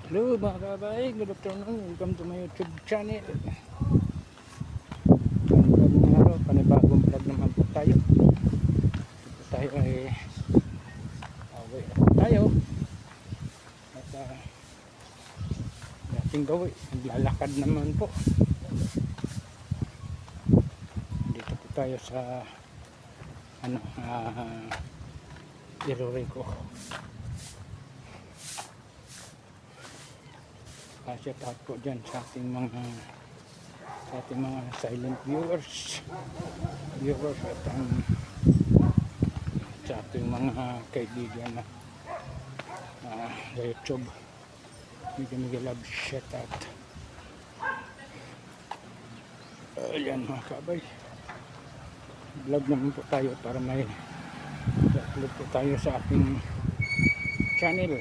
Hello mga kabay, good afternoon, welcome to my YouTube channel. Panibagong araw, panibagong vlog naman po tayo. Ito tayo ay away na po tayo. At dating gawin, naglalakad naman po. Dito po tayo sa Irurico. Shout out po dyan sa ating mga silent viewers at sa ating mga kaibigan na sa YouTube. Mega love shout out. Ayan mga kabay, vlog naman po tayo para may upload po tayo sa ating channel.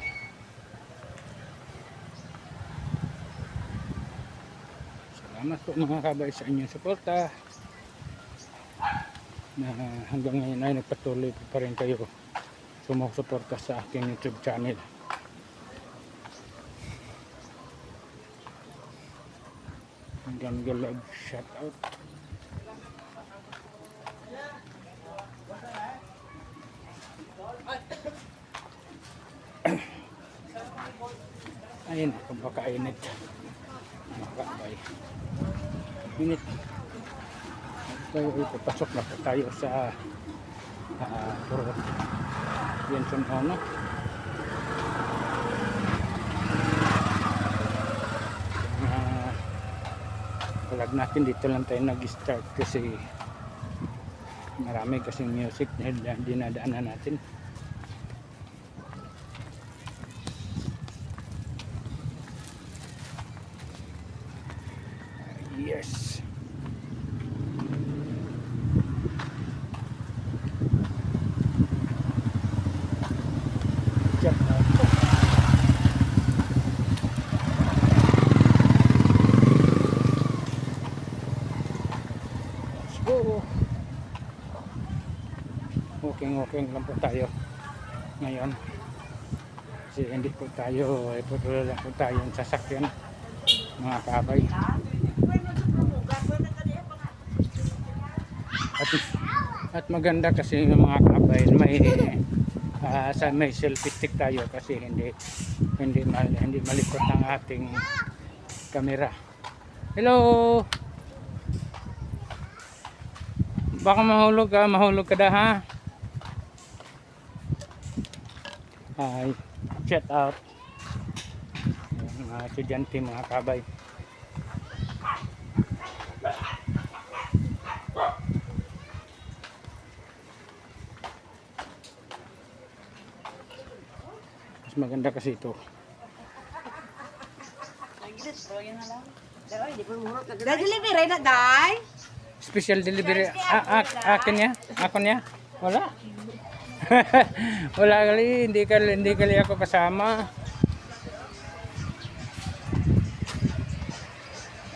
Salamat po mga kabay sa inyong suporta na hanggang ngayon ay nagpatuloy pa rin kayo sumusuporta sa aking YouTube channel. Hanggang love shout out. Ayun, kumakainit mga kabay. Init. Tayo ipapasok na po tayo sa Jensen Ono. Vlog natin dito lang tayo nag-start kasi marami kasing music na dinadaanan natin. Yes. Check out. Let's go. Walking lang po tayo ngayon. Kasi hindi po tayo, ipatuloy lang po tayo yung sasakyan mga kabay. At maganda kasi yung mga kabay may selfie stick tayo kasi hindi malikot ang ating camera. Hello. Baka mahulog ka da ha. Hi. Shout out. Mga estudyante mga kabay. Maganda kasi ito. Delivery na day. Special delivery. Akin niya. Wala. Wala kali, hindi kali ako kasama.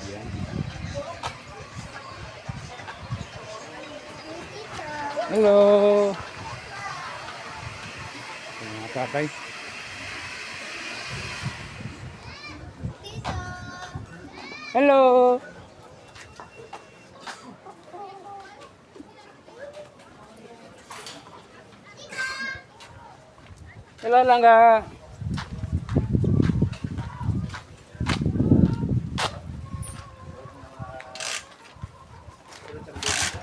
Ayan. Hello. Mga tatay. Hello. Hello langga.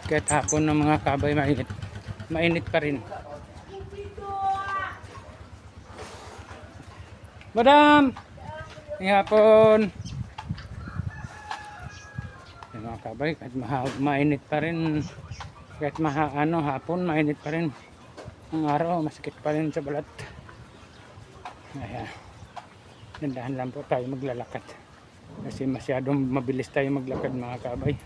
Kahit hapon ng mga kabay mainit pa rin. Madam, ngayong hapon. Mga kabay, kahit mainit pa rin, kahit hapon mainit pa rin ang araw, masakit pa rin sa balat. Kaya dandahan lang po tayo maglalakad kasi masyadong mabilis tayo maglakad mga kabay.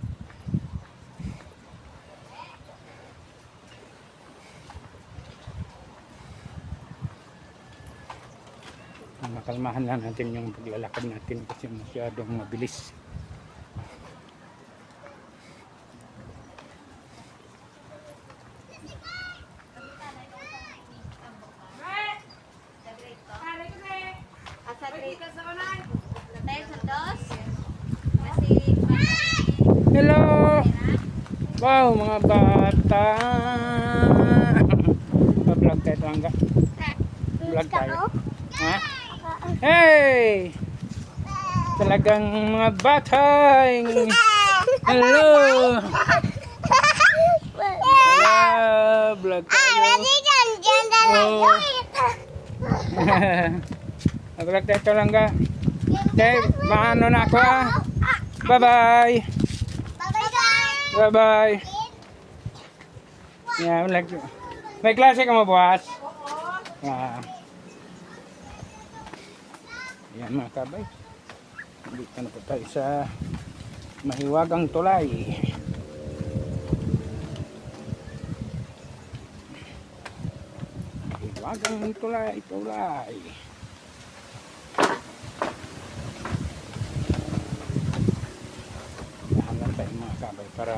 Makalmahan lang natin yung paglalakad natin kasi masyadong mabilis. Hello! Wow, mga bata! Pa-vlog tayo langga. Vlog tayo. Ha? Hey! Talagang mga bata! Hello! Vlog tayo. Oh. Vlog tayo langga. Okay, maano na ako ah. Bye-bye! Bye-bye! Yeah, may klase ka mo bukas? Ah. Yan mga kabay. Dito na po tayo sa Mahiwagang Tulay. Mahiwagang Tulay. Dahan tayo mga kabay para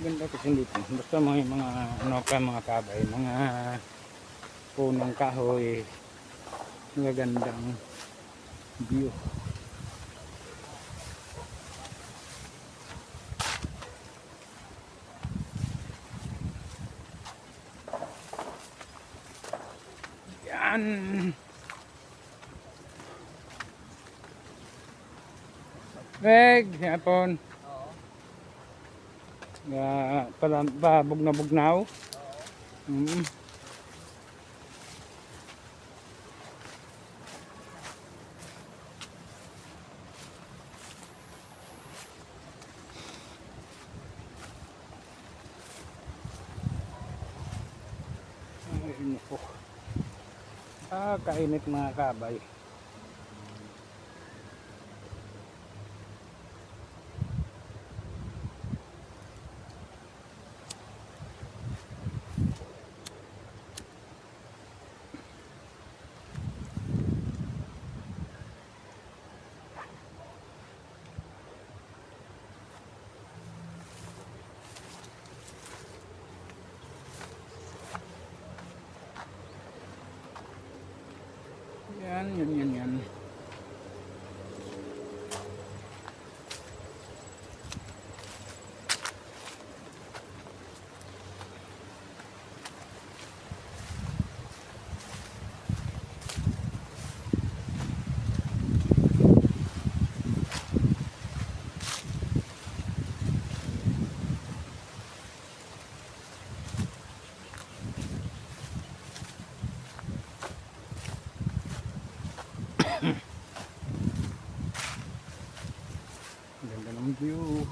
ganda kasi dito. Basta mga ano ka mga kabay, mga punong kahoy, magagandang view. Yan. Meg, hapon. Bugnaw. Ay, naku. Kainit mga kabay. Yan. Ganda ng view.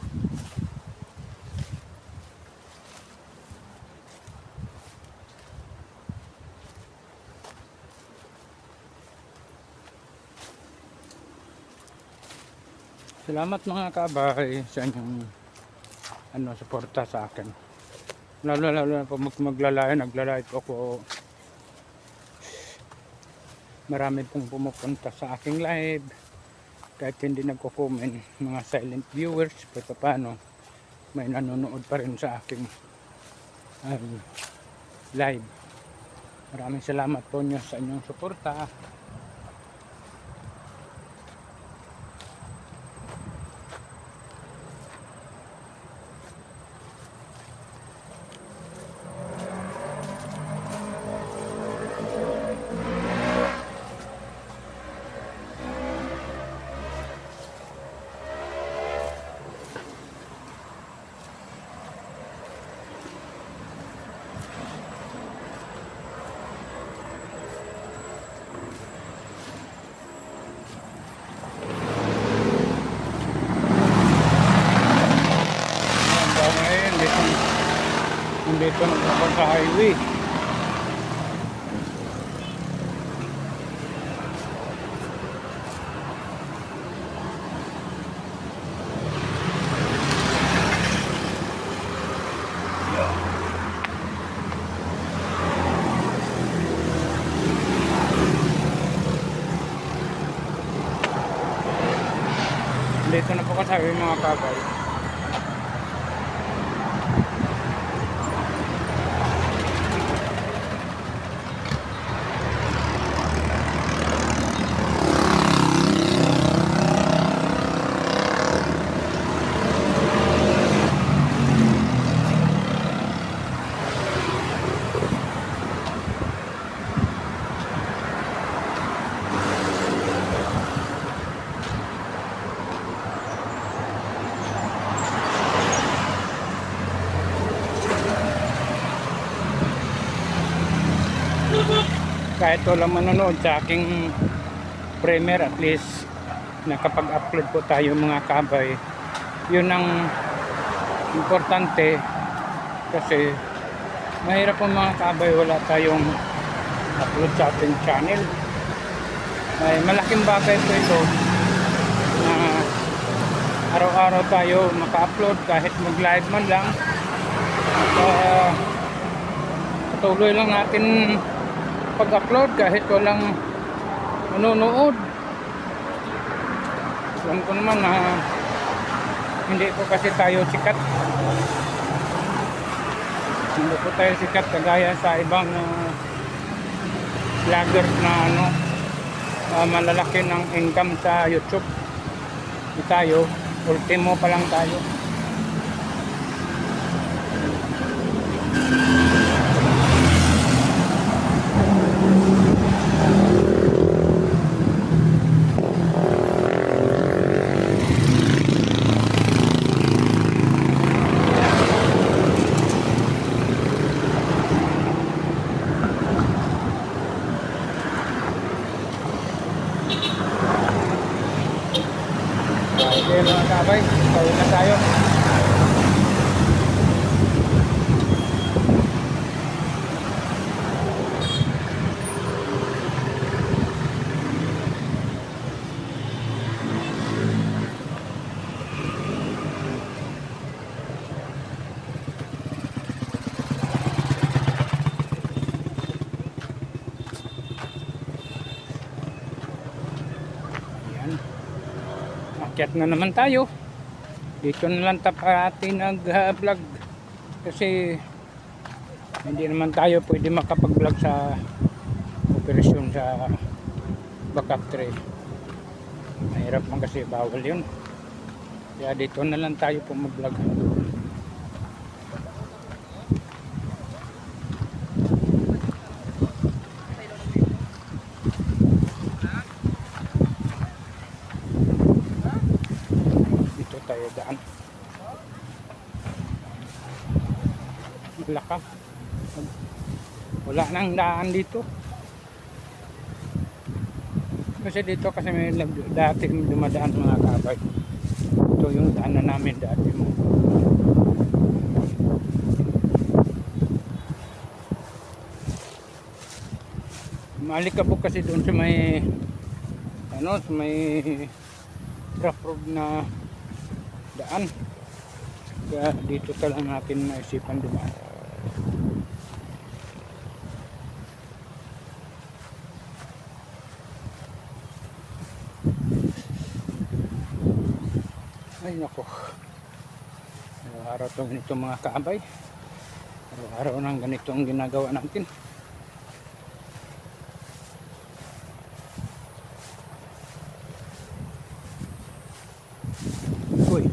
Salamat mga kabay sa inyong suporta sa akin. Lalo na po naglalay po ako. Marami pong pumupunta sa aking live. Kahit hindi nagko-comment, mga silent viewers, pero paano may nanonood pa rin sa aking live. Maraming salamat po nyo sa inyong suporta. Dito na sa highway. ko sabi mga kabay. Kahit walang manonood sa aking premiere, at least nakapag-upload po tayo mga kabay. Yun ang importante, kasi mahirap po mga kabay wala tayong upload sa ating channel. Ay malaking bagay po ito na araw-araw tayo maka-upload, kahit mag-live man lang. Patuloy lang natin pag-upload kahit walang nanonood. Alam ko naman na hindi po kasi tayo sikat. Hindi po tayo sikat kagaya sa ibang vloggers na malalaki ng income sa YouTube. Hindi tayo, ultimo pa lang tayo. Okay mga kabay, tawid na tayo. Akyat na naman tayo. Dito na lang tapati nag-vlog kasi hindi naman tayo pwede makapag-vlog sa operasyon sa backup tray. Mahirap man kasi, bawal yun. Kaya dito na lang tayo po mag-vlog. Daan wala ka, wala nang daan dito kasi dito kasi may dati dumadaan mga kabay. Ito yung daan na namin dati mo. Maalikabok kasi doon sa may sa may rough road na daan. Kaya dito talaga natin naisipan dumaan. Ay nako, araw-araw itong ganito mga kaabay. Araw-araw nang ganito ang ginagawa natin. Uy,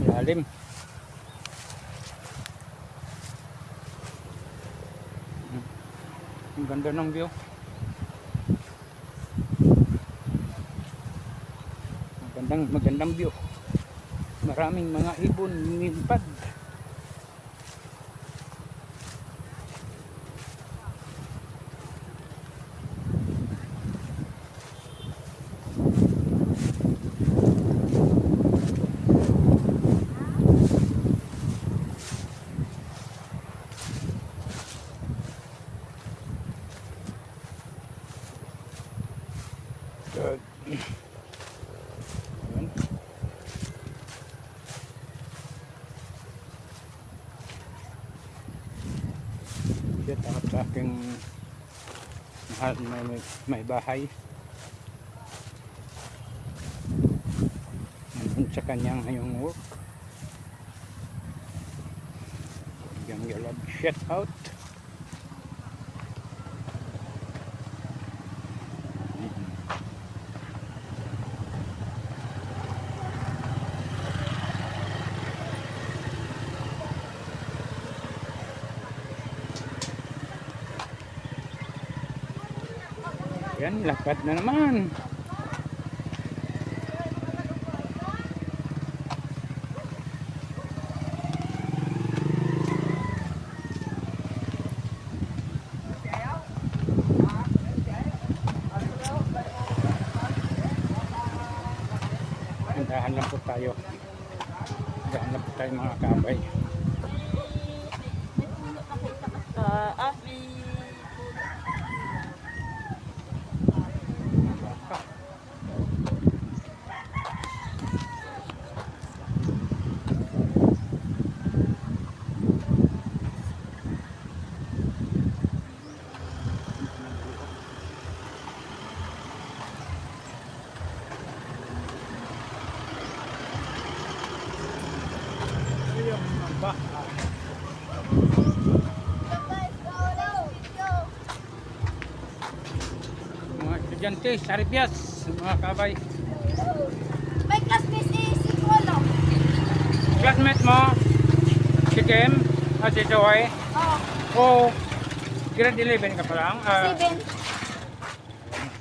lalim. Ang ganda ng view. Magandang view. Maraming mga ibon lumilipad. Shout out sa aking mahal na may bahay sa kanyang ngayong work. Yung yellow shut out. Yan, lakad na naman. Dahan lang po tayo. Dahan lang po tayo mga kabay. Mga estudyante, Saripias, mga kabay. My classmate is si Kolo. Classmate mo, si Kim, si Joy. Oh, Grade 11 ka pa lang. 7.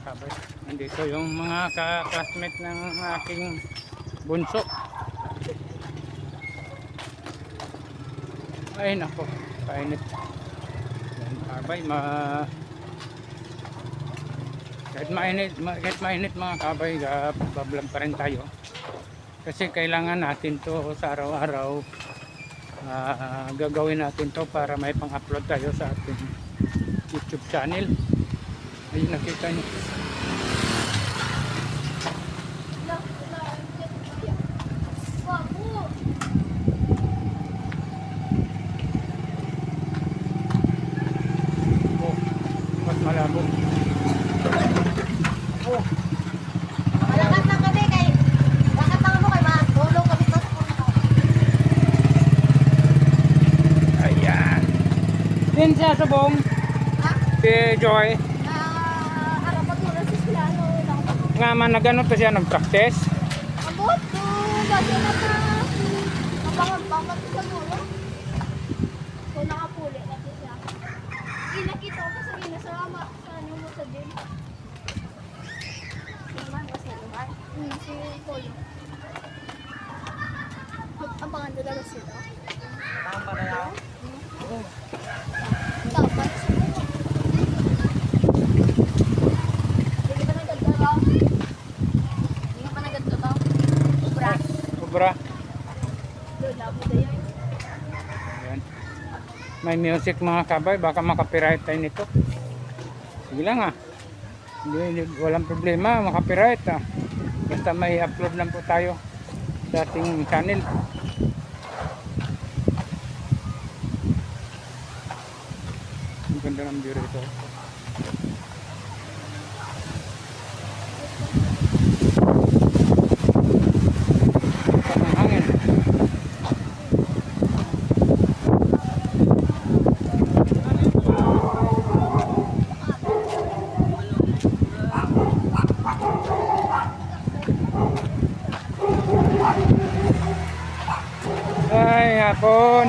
Kabay. Nandito yung mga ka-classmate ng aking bunso. Ay nako, kainit. Yan, kabay, kahit mainit mga kabay, bablog pa rin tayo. Kasi kailangan natin to sa araw-araw. Gagawin natin to para may pang-upload tayo sa ating YouTube channel. Ayun, nakita nyo. Oh, mas malabo. Oh, Malakas lang kami kay lakas lang mo kay matulog kami sa school. ayan. Din siya subong. Ha? Si Joy. Harapan mo na si sila no lang. Nga man nagano to siya nag-practice. Abot to, lagi na ka. Kapag sa mulo. Kung nakapuli na siya. Inakita ko sa ginasama sa ano mo sa gym. Naman kasi naman. Si Polo. Ang pangan talaga sila. Tama na yan. Dapat sa mulo. Hindi pa nagdadaw. Hindi pa nagdadaw. Ubra. Sobra. Lola mo na yan. Ayan. May music mga kabay, baka makapiright tayo nito. Sige lang Hindi, walang problema, makapiright Basta may upload lang po tayo sa ating channel. Ang ganda ng view rito. Ang hangin. Ay, hapon.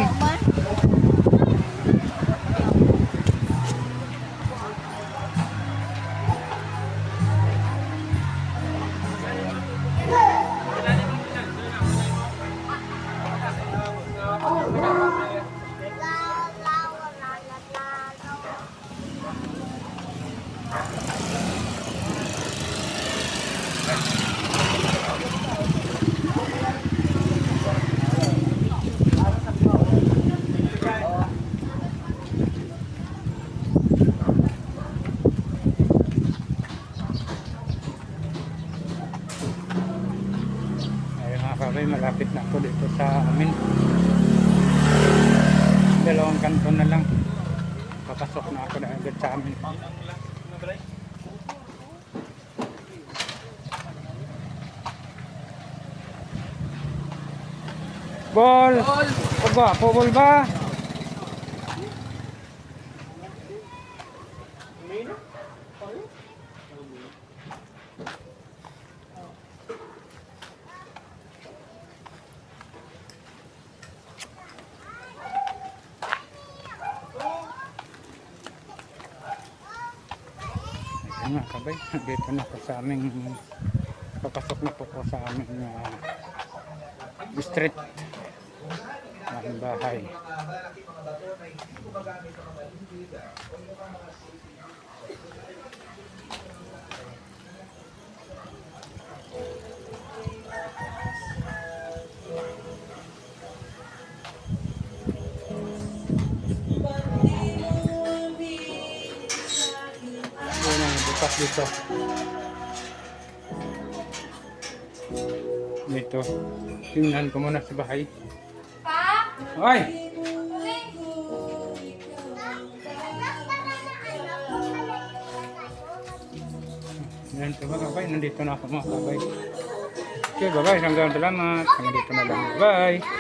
Kabay, malapit na ako dito sa amin. Dalawang kanto na lang. Papasok na ako na agad sa amin. Ball! Ba, ball ba? Ayan nga kabay, dito na po sa aming papasok na po sa aming street ng bahay. Ayan ang bukas dito. Dito. Tingnan ko muna sa bahay. Pa? Ay! Yan ito mga kabay. Nandito na ako mga kabay. Okay, bye-bye. Hanggang salamat. Hanggang dito na lang. Bye!